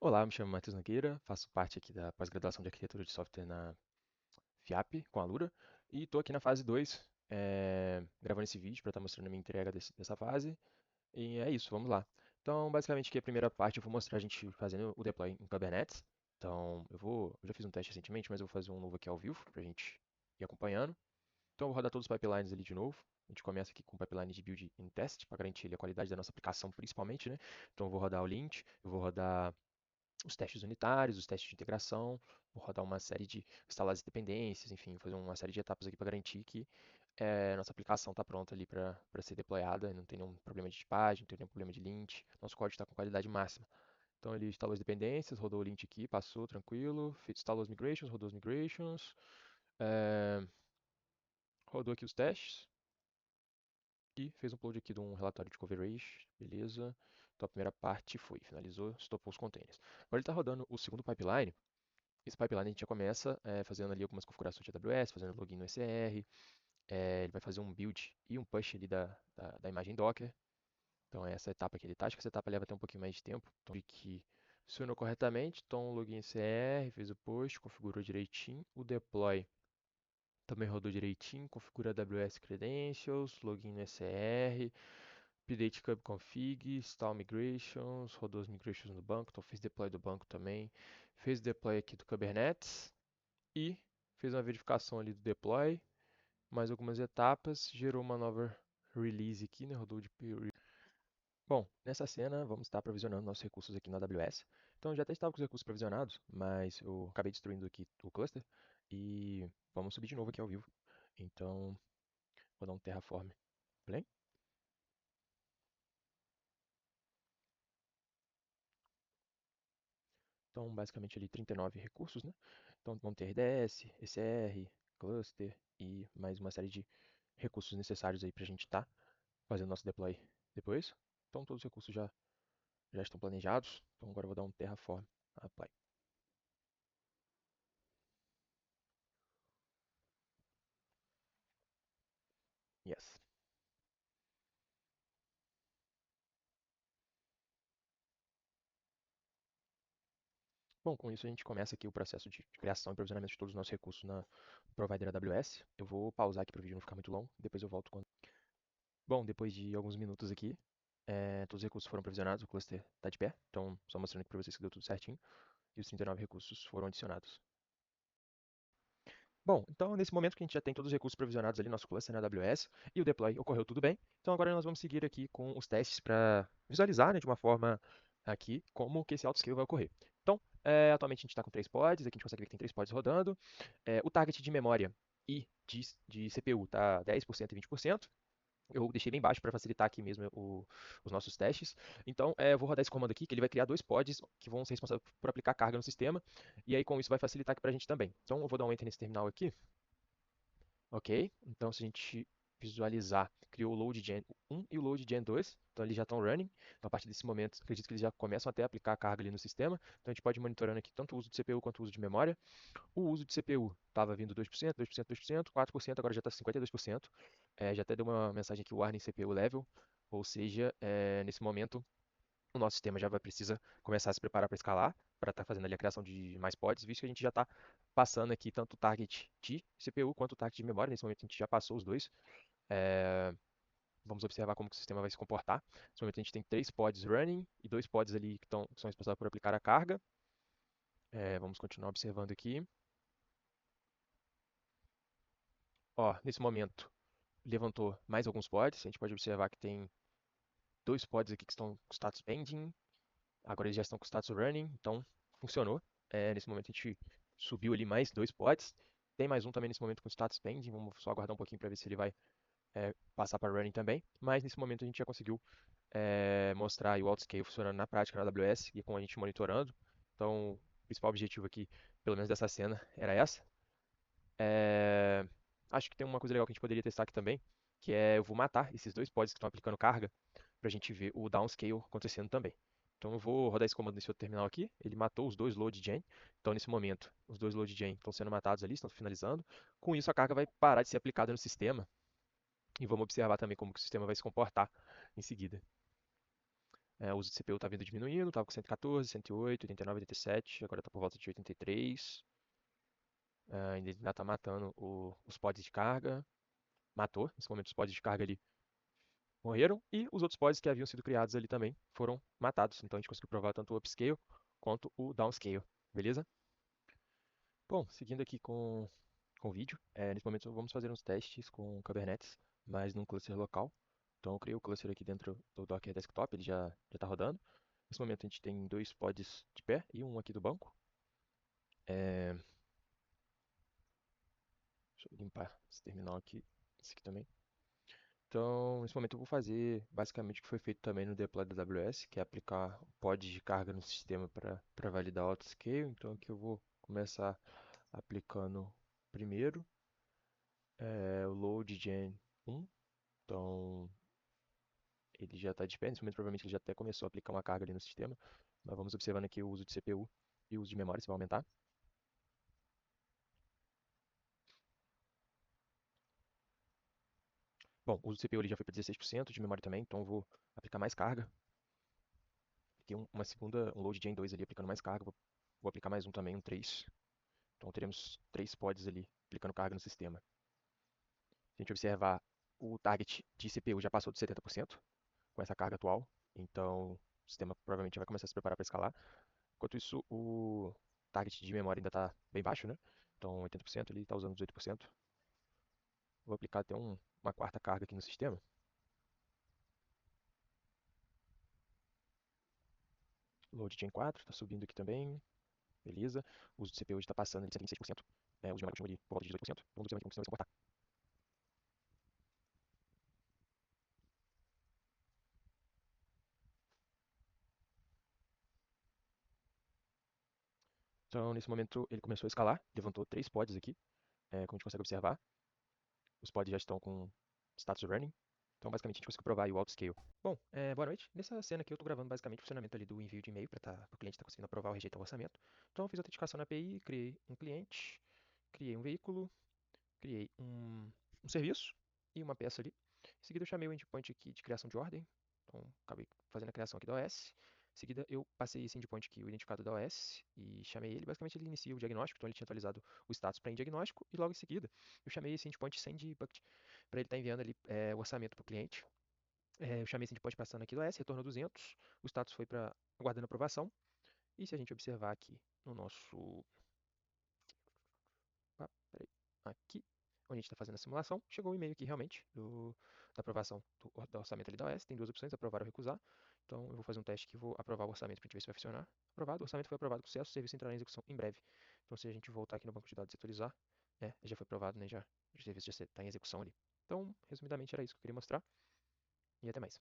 Olá, me chamo Matheus Nogueira, faço parte aqui da pós-graduação de arquitetura de software na FIAP, com a Alura, e estou aqui na fase 2, gravando esse vídeo para estar mostrando a minha entrega dessa fase, e é isso, vamos lá. Então, basicamente, aqui a primeira parte eu vou mostrar a gente fazendo o deploy em Kubernetes. Então, eu já fiz um teste recentemente, mas eu vou fazer um novo aqui ao vivo, para a gente ir acompanhando. Então, eu vou rodar todos os pipelines ali de novo. A gente começa aqui com o pipeline de build em teste, para garantir ali a qualidade da nossa aplicação, principalmente, né? Então, eu vou rodar o lint, eu vou rodar os testes unitários, os testes de integração, vou rodar uma série de instalar as dependências, enfim, fazer uma série de etapas aqui para garantir que nossa aplicação está pronta ali para ser deployada, não tem nenhum problema de tipagem, não tem nenhum problema de lint, nosso código está com qualidade máxima. Então ele instalou as dependências, rodou o lint aqui, passou tranquilo, instalou as migrations, rodou as migrations, é, rodou aqui os testes e fez um upload aqui de um relatório de coverage, beleza. Então a primeira parte foi, finalizou, estopou os containers. Agora ele está rodando o segundo pipeline. Esse pipeline a gente já começa fazendo ali algumas configurações de AWS, fazendo login no ECR, ele vai fazer um build e um push ali da imagem Docker. Então é essa etapa que ele está. Acho que essa etapa leva até um pouquinho mais de tempo. Então, vi que funcionou corretamente. Então, login ECR, fez o push, configurou direitinho. O deploy também rodou direitinho. Configura AWS Credentials, login no ECR, update kubectl, install migrations, rodou as migrations no banco. Então, fez deploy do banco também. Fez deploy aqui do Kubernetes e fez uma verificação ali do deploy, mais algumas etapas, gerou uma nova release aqui, né? Rodou de peer. Bom, nessa cena vamos estar provisionando nossos recursos aqui na AWS. Então eu já até estava com os recursos provisionados, mas eu acabei destruindo aqui o cluster e vamos subir de novo aqui ao vivo. Então vou dar um terraform play. Então basicamente ali 39 recursos, né? Então vão ter RDS, ECR, cluster e mais uma série de recursos necessários aí para a gente estar fazendo nosso deploy depois. Então todos os recursos já estão planejados. Então agora eu vou dar um Terraform Apply. Yes. Bom, com isso a gente começa aqui o processo de criação e provisionamento de todos os nossos recursos na provider AWS. Eu vou pausar aqui para o vídeo não ficar muito longo, depois eu volto quando. Bom, depois de alguns minutos aqui, todos os recursos foram provisionados, o cluster está de pé, então só mostrando aqui para vocês que deu tudo certinho, e os 39 recursos foram adicionados. Bom, então nesse momento que a gente já tem todos os recursos provisionados ali no nosso cluster na AWS e o deploy ocorreu tudo bem, então agora nós vamos seguir aqui com os testes para visualizar, né, de uma forma aqui como que esse autoscale vai ocorrer. Então, atualmente a gente está com 3 pods, aqui a gente consegue ver que tem 3 pods rodando, o target de memória e de CPU está 10% e 20%. Eu deixei bem baixo para facilitar aqui mesmo os nossos testes. Então, eu vou rodar esse comando aqui, que ele vai criar 2 pods que vão ser responsáveis por aplicar carga no sistema. E aí, com isso, vai facilitar aqui para a gente também. Então, eu vou dar um enter nesse terminal aqui. Ok? Então, se a gente visualizar, criou o load gen 1 e o load gen 2. Então, eles já estão running. Então, a partir desse momento, acredito que eles já começam até a aplicar a carga ali no sistema. Então, a gente pode ir monitorando aqui tanto o uso de CPU quanto o uso de memória. O uso de CPU estava vindo 2%, 2%, 2%, 4%, agora já está 52%. Já até deu uma mensagem aqui, warning CPU level, ou seja, nesse momento o nosso sistema já vai precisar começar a se preparar para escalar, para estar fazendo ali a criação de mais pods, visto que a gente já está passando aqui tanto o target de CPU quanto o target de memória. Nesse momento a gente já passou os dois. É, Vamos observar como que o sistema vai se comportar. Nesse momento a gente tem 3 pods running e 2 pods ali que são responsáveis por aplicar a carga. Vamos continuar observando aqui. Ó, nesse momento levantou mais alguns pods. A gente pode observar que tem 2 pods aqui que estão com status pending. Agora eles já estão com status running, então funcionou. Nesse momento a gente subiu ali mais 2 pods. Tem mais um também nesse momento com status pending. Vamos só aguardar um pouquinho para ver se ele vai passar para running também. Mas nesse momento a gente já conseguiu mostrar aí o autoscale funcionando na prática na AWS e com a gente monitorando. Então o principal objetivo aqui, pelo menos dessa cena, era essa. É, Acho que tem uma coisa legal que a gente poderia testar aqui também, que é eu vou matar esses 2 pods que estão aplicando carga para a gente ver o downscale acontecendo também. Então eu vou rodar esse comando nesse outro terminal aqui. Ele matou os 2 load gen. Então nesse momento, os 2 load gen estão sendo matados ali, estão finalizando. Com isso, a carga vai parar de ser aplicada no sistema. E vamos observar também como que o sistema vai se comportar em seguida. O uso de CPU está vindo diminuindo, estava com 114, 108, 89, 87, agora está por volta de 83. Ainda está matando os pods de carga. Matou, nesse momento os pods de carga ali morreram e os outros pods que haviam sido criados ali também foram matados. Então a gente conseguiu provar tanto o upscale quanto o downscale, beleza? Bom, seguindo aqui com o vídeo, nesse momento vamos fazer uns testes com Kubernetes, mas num cluster local. Então eu criei o cluster aqui dentro do Docker Desktop, ele já está rodando. Nesse momento a gente tem dois pods de pé e um aqui do banco. Deixa eu limpar esse terminal aqui, esse aqui também. Então, nesse momento eu vou fazer basicamente o que foi feito também no deploy da AWS, que é aplicar pods de carga no sistema para validar o autoscale. Então aqui eu vou começar aplicando primeiro o load gen 1. Então ele já está de pé, nesse momento provavelmente ele já até começou a aplicar uma carga ali no sistema. Mas vamos observando aqui o uso de CPU e o uso de memória, se vai aumentar. Bom, o uso de CPU ele já foi para 16%, de memória também, então eu vou aplicar mais carga. Apliquei uma segunda, um load gen 2 ali aplicando mais carga, vou aplicar mais um também, um 3. Então teremos 3 pods ali aplicando carga no sistema. Se a gente observar, o target de CPU já passou de 70% com essa carga atual, então o sistema provavelmente vai começar a se preparar para escalar. Enquanto isso, o target de memória ainda está bem baixo, né? Então 80%, ele está usando 18%. Vou aplicar até uma quarta carga aqui no sistema. Load Gen 4, está subindo aqui também. Beleza. O uso de CPU está passando de 76%. O uso de memória continua ali por volta de 18%. Vamos observar aqui como que isso vai se comportar. Então, nesse momento, ele começou a escalar, levantou 3 pods aqui, como a gente consegue observar. Os pods já estão com status running. Então, basicamente, a gente conseguiu provar aí o autoscale. Bom, boa noite. Nessa cena aqui, eu estou gravando basicamente o funcionamento ali do envio de e-mail para o cliente estar conseguindo aprovar ou rejeitar o orçamento. Então, eu fiz a autenticação na API, criei um cliente, criei um veículo, criei um serviço e uma peça ali. Em seguida, eu chamei o endpoint aqui de criação de ordem. Então, acabei fazendo a criação aqui da OS. Em seguida, eu passei esse endpoint aqui, o identificado da OS, e chamei ele. Basicamente, ele inicia o diagnóstico. Então, ele tinha atualizado o status para em diagnóstico. E logo em seguida, eu chamei esse endpoint send bucket para ele estar enviando ali o orçamento para o cliente. Eu chamei esse endpoint passando aqui do OS, retornou 200. O status foi para aguardando aprovação. E se a gente observar aqui no nosso peraí, aqui, onde a gente está fazendo a simulação, chegou o e-mail aqui realmente da aprovação do orçamento ali da OS. Tem duas opções, aprovar ou recusar. Então eu vou fazer um teste que vou aprovar o orçamento para a gente ver se vai funcionar. Aprovado, o orçamento foi aprovado com sucesso, o serviço entrará em execução em breve. Então se a gente voltar aqui no banco de dados e atualizar, já foi aprovado, né? O serviço já está em execução ali. Então, resumidamente era isso que eu queria mostrar e até mais.